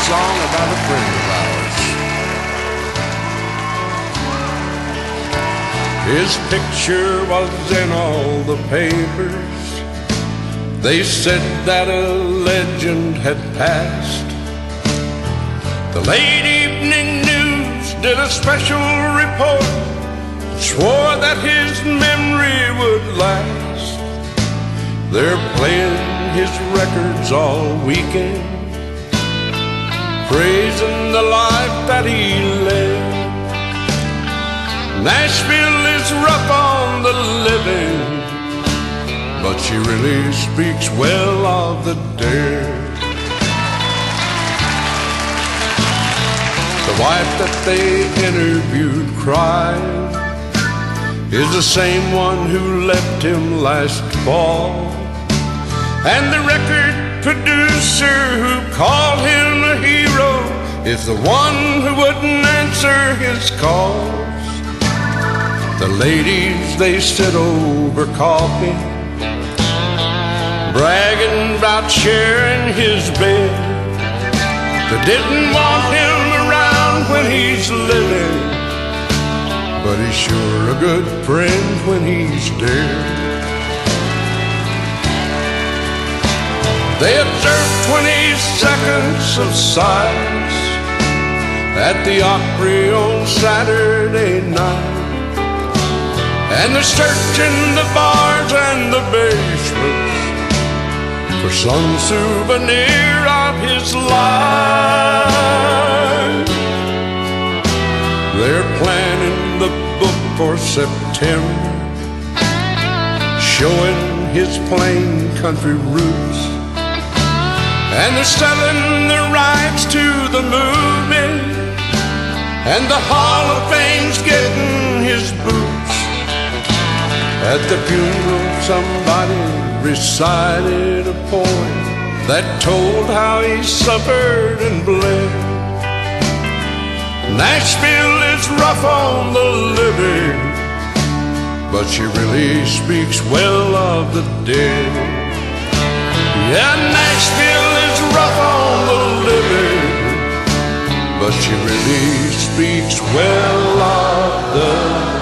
song about a friend of ours. His picture was in all the papers. They said that a legend had passed. The late evening news did a special report, swore that his memory would last. They're playing his records all weekend, praising the life that he led. Nashville is rough on the living, but she really speaks well of the dead. The wife that they interviewed crying is the same one who left him last fall. And the record producer who called him a hero is the one who wouldn't answer his calls. The ladies, they sit over coffee, bragging about sharing his bed. They didn't want him around when he's living, but he's sure a good friend when he's dead. They observed 20 seconds of silence at the Opry on Saturday night, and they're searching the bars and the basements for some souvenir of his life. They're planning the book for September, showing his plain country roots. And they're selling the rights to the movie, and the Hall of Fame's getting his boots. At the funeral, somebody recited a poem that told how he suffered and bled. Nashville is rough on the living, but she really speaks well of the dead. Yeah, Nashville is rough on the living, but she really speaks well of the dead.